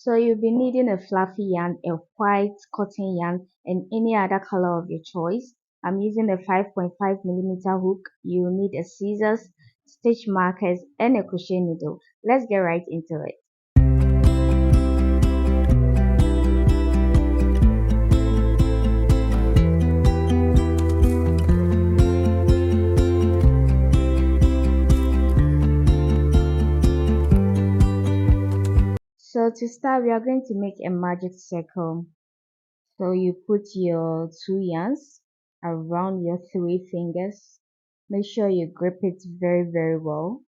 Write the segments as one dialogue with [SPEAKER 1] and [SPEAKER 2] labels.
[SPEAKER 1] So you'll be needing a fluffy yarn, a white cotton yarn, and any other color of your choice. I'm using a 5.5mm hook. You'll need a scissors, stitch markers, and a crochet needle. Let's get right into it. So to start, we are going to make a magic circle. So you put your 2 yarns around your 3 fingers. Make sure you grip it very well.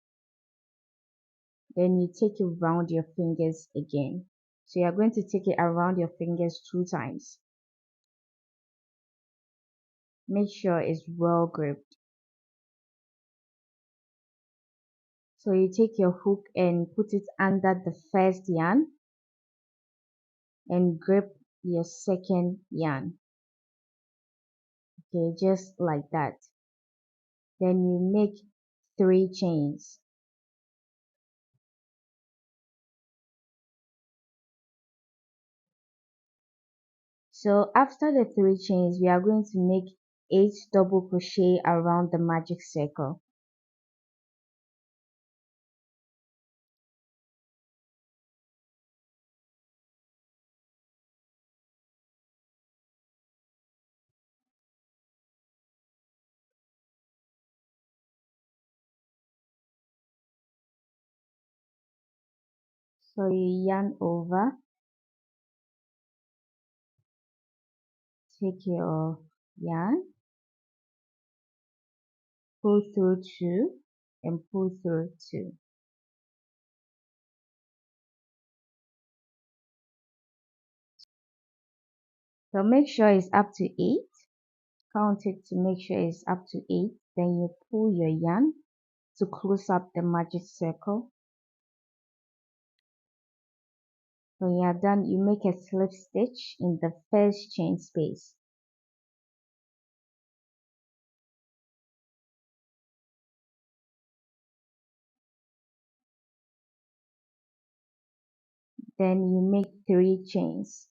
[SPEAKER 1] Then you take it around your fingers again. So you are going to take it around your fingers 2 times. Make sure it's well gripped. So you take your hook and put it under the first yarn and grip your second yarn. Okay, just like that. Then you make 3 chains. So after the 3 chains, we are going to make 8 double crochet around the magic circle. So you yarn over, take your yarn, pull through 2 and pull through 2. So make sure it's up to 8. Count it to make sure it's up to 8. Then you pull your yarn to close up the magic circle. When you are done, you make a slip stitch in the first chain space. Then you make 3 chains.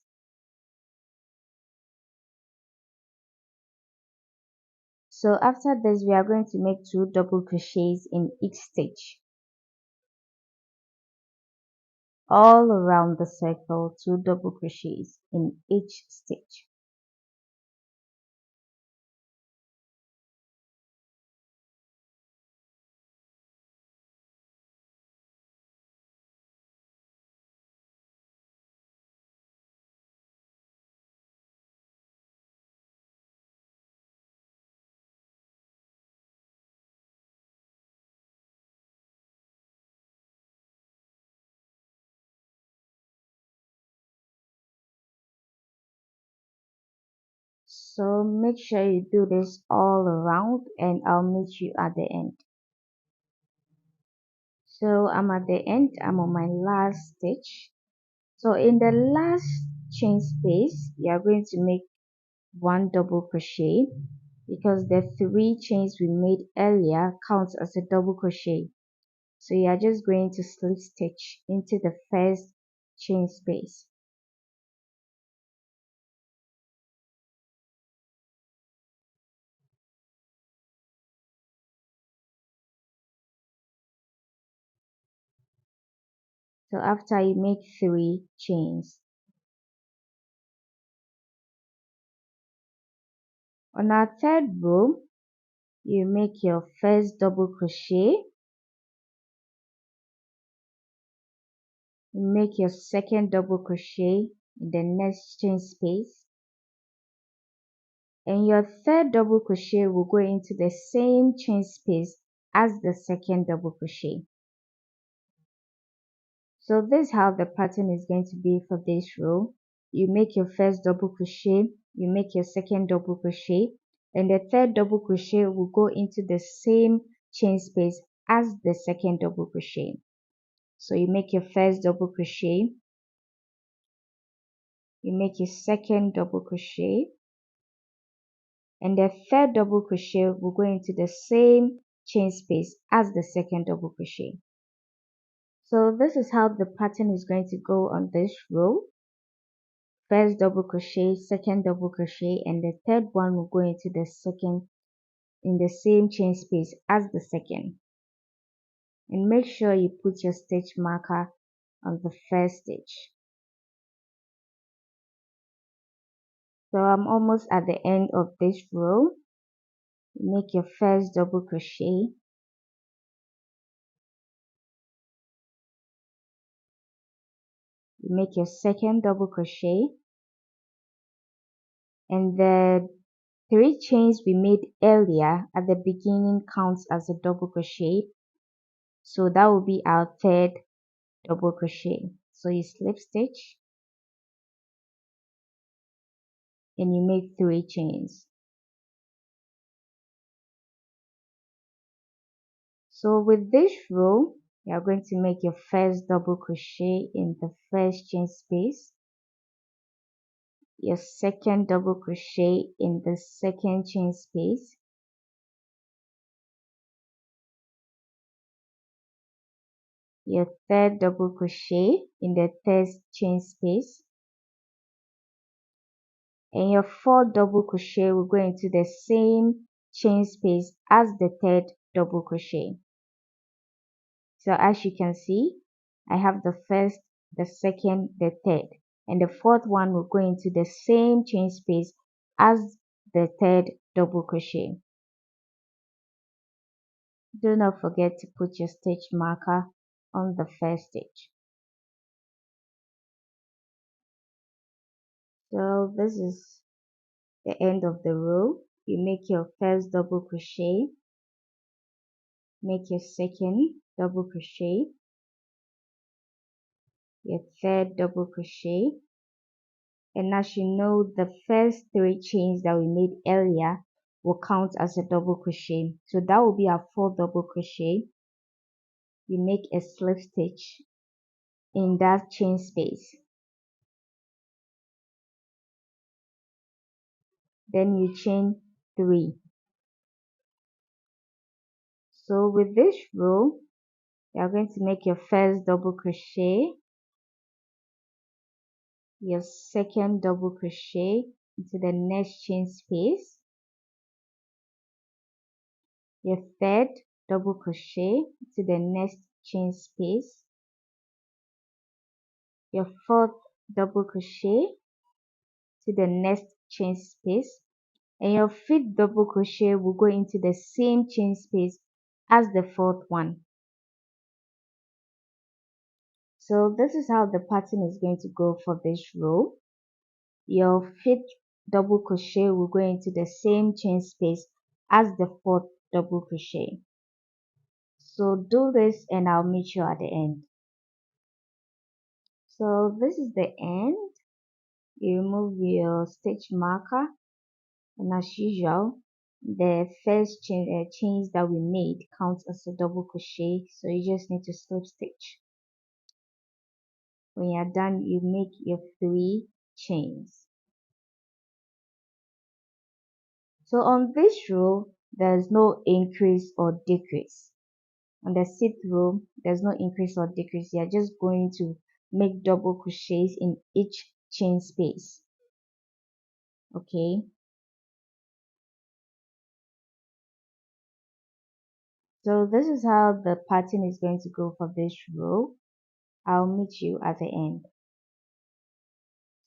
[SPEAKER 1] So after this, we are going to make 2 double crochets in each stitch. All around the circle, 2 double crochets in each stitch. So make sure you do this all around and I'll meet you at the end. So I'm at the end, I'm on my last stitch. So in the last chain space, you are going to make 1 double crochet because the 3 chains we made earlier counts as a double crochet. So you are just going to slip stitch into the first chain space. So after you make 3 chains. On our third row, you make your first double crochet, you make your second double crochet in the next chain space, and your third double crochet will go into the same chain space as the second double crochet. So this is how the pattern is going to be for this row. You make your first double crochet, you make your second double crochet, and the third double crochet will go into the same chain space as the second double crochet. So you make your first double crochet, you make your second double crochet, and the third double crochet will go into the same chain space as the second double crochet. So this is how the pattern is going to go on this row. First double crochet, second double crochet, and the third one will go into the second in the same chain space as the second. And make sure you put your stitch marker on the first stitch. So I'm almost at the end of this row. Make your first double crochet, you make your second double crochet, and the 3 chains we made earlier at the beginning counts as a double crochet, so that will be our third double crochet. So you slip stitch and you make 3 chains. So with this row, you are going to make your first double crochet in the first chain space, your second double crochet in the second chain space, your third double crochet in the third chain space, and your fourth double crochet will go into the same chain space as the third double crochet. So as you can see, I have the first, the second, the third, and the fourth one will go into the same chain space as the third double crochet. Do not forget to put your stitch marker on the first stitch. So this is the end of the row. You make your first double crochet, make your second double crochet, your third double crochet, and as you know, the first 3 chains that we made earlier will count as a double crochet, so that will be our 4th double crochet. You make a slip stitch in that chain space, then you chain 3. So with this row, you are going to make your first double crochet, your second double crochet into the next chain space, your third double crochet into the next chain space, your 4th double crochet to the next chain space, and your 5th double crochet will go into the same chain space as the 4th one. So this is how the pattern is going to go for this row. Your 5th double crochet will go into the same chain space as the 4th double crochet. So do this and I'll meet you at the end. So this is the end. You remove your stitch marker, and as usual, the first chains that we made counts as a double crochet, so you just need to slip stitch. When you're done, you make your 3 chains. So on this row, there's no increase or decrease. On the 6th row, there's no increase or decrease. You're just going to make double crochets in each chain space. Okay. So this is how the pattern is going to go for this row. I'll meet you at the end.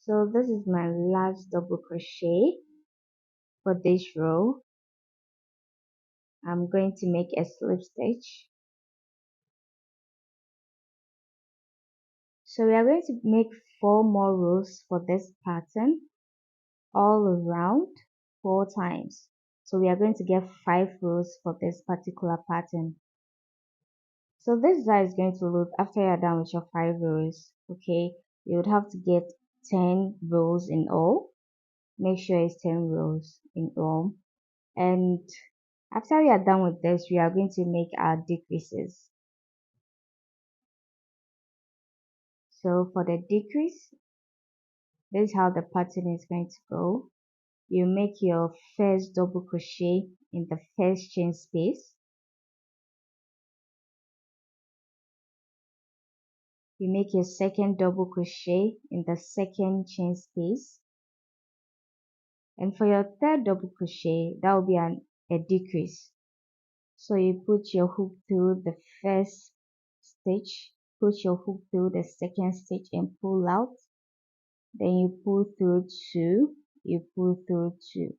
[SPEAKER 1] So this is my last double crochet for this row. I'm going to make a slip stitch. So we are going to make 4 more rows for this pattern all around 4 times. So we are going to get 5 rows for this particular pattern. So this is how it's going to look after you're done with your 5 rows. Okay, you would have to get 10 rows in all. Make sure it's 10 rows in all. And after we are done with this, we are going to make our decreases. So for the decrease, this is how the pattern is going to go. You make your first double crochet in the first chain space. You make your second double crochet in the second chain space, and for your third double crochet that will be a decrease. So you put your hook through the first stitch, put your hook through the second stitch and pull out, then you pull through two, you pull through two,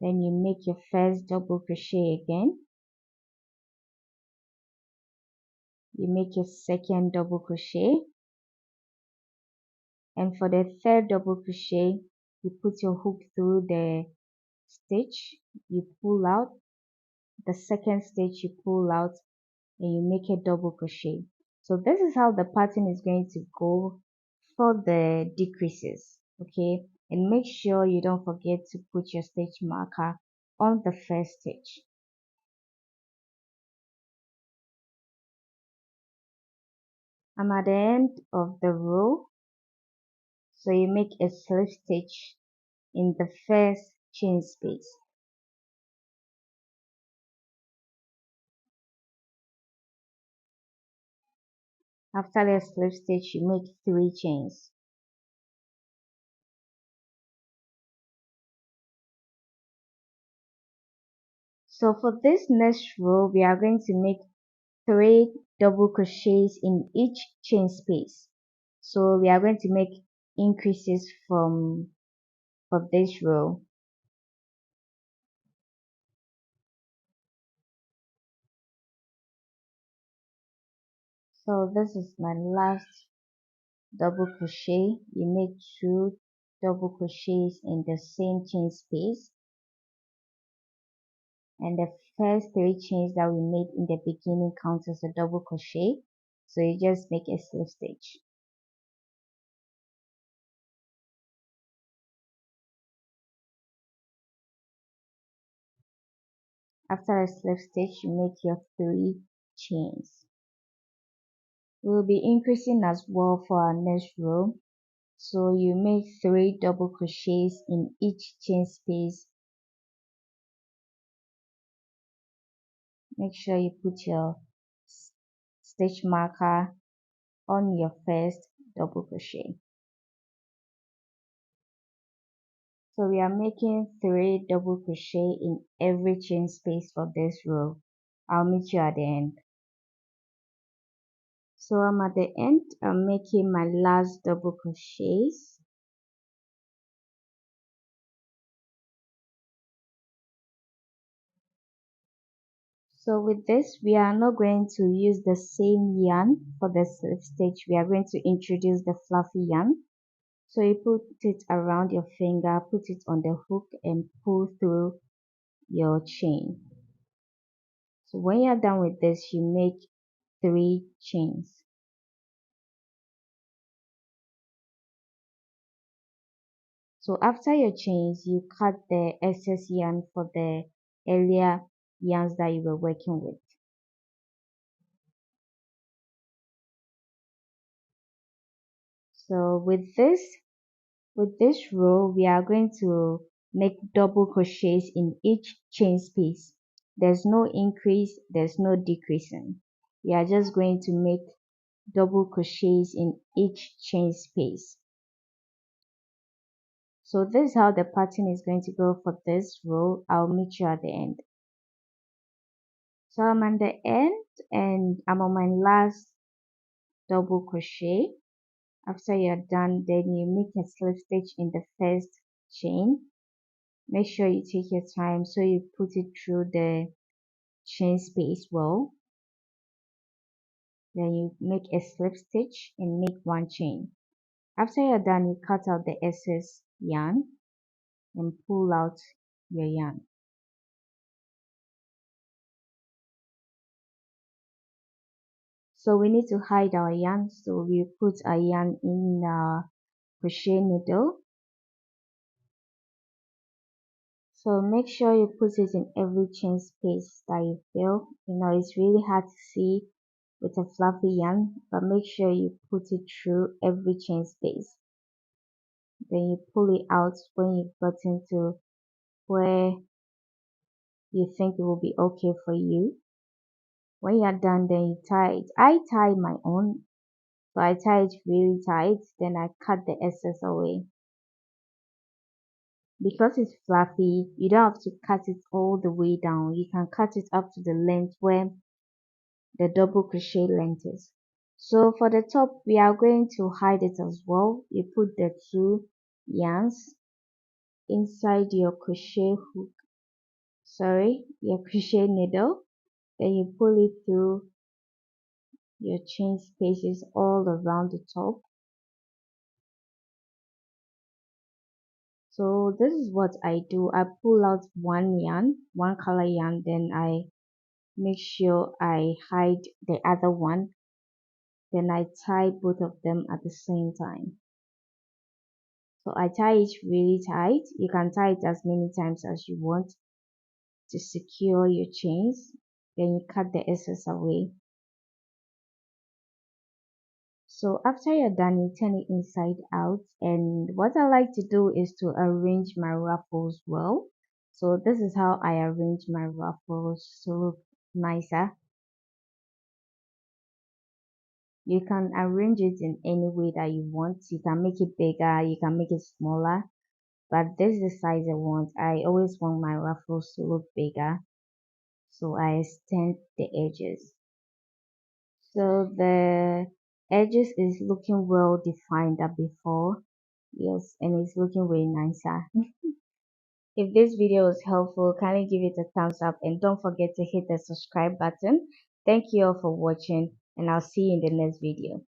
[SPEAKER 1] then you make your first double crochet again, you make your second double crochet, and for the third double crochet you put your hook through the stitch, you pull out the second stitch, you pull out, and you make a double crochet. So this is how the pattern is going to go for the decreases. Okay, and make sure you don't forget to put your stitch marker on the first stitch. I'm at the end of the row, so you make a slip stitch in the first chain space. After the slip stitch, you make 3 chains. So for this next row, we are going to make 3 double crochets in each chain space. So we are going to make increases for this row. So this is my last double crochet. You make 2 double crochets in the same chain space, and the first 3 chains that we made in the beginning counts as a double crochet, so you just make a slip stitch. After a slip stitch, you make your 3 chains. We'll be increasing as well for our next row, so you make 3 double crochets in each chain space. Make sure you put your stitch marker on your first double crochet. So we are making 3 double crochet in every chain space for this row. I'll meet you at the end. So I'm at the end. I'm making my last double crochets. So with this, we are not going to use the same yarn for the slip stitch. We are going to introduce the fluffy yarn. So you put it around your finger, put it on the hook and pull through your chain. So when you're done with this, you make 3 chains. So after your chains, you cut the excess yarn for the earlier yarns that you were working with. So with this row, we are going to make double crochets in each chain space. There's no increase, there's no decreasing. We are just going to make double crochets in each chain space. So this is how the pattern is going to go for this row. I'll meet you at the end. So I'm at the end and I'm on my last double crochet. After you're done, then you make a slip stitch in the first chain. Make sure you take your time so you put it through the chain space well. Then you make a slip stitch and make 1 chain. After you're done, you cut out the excess yarn and pull out your yarn. So we need to hide our yarn, so we put our yarn in our crochet needle. So make sure you put it in every chain space that you feel. You know, it's really hard to see with a fluffy yarn, but make sure you put it through every chain space. Then you pull it out when you've gotten to where you think it will be okay for you. When you're done, then you tie it. I tie my own, so I tie it really tight, then I cut the excess away. Because it's fluffy, you don't have to cut it all the way down. You can cut it up to the length where the double crochet length is. So for the top, we are going to hide it as well. You put the two yarns inside your crochet hook, sorry, your crochet needle, then you pull it through your chain spaces all around the top. So this is what I do. I pull out one yarn, one color yarn, then I make sure I hide the other one, then I tie both of them at the same time. So I tie it really tight. You can tie it as many times as you want to secure your chains. Then you cut the excess away. So after you're done, you turn it inside out. And what I like to do is to arrange my ruffles well. So this is how I arrange my ruffles to look nicer. You can arrange it in any way that you want. You can make it bigger, you can make it smaller, but this is the size I want. I always want my ruffles to look bigger, so I extend the edges. So the edges is looking well defined than before. Yes, and it's looking way nicer. If this video was helpful, kindly give it a thumbs up and don't forget to hit the subscribe button. Thank you all for watching, and I'll see you in the next video.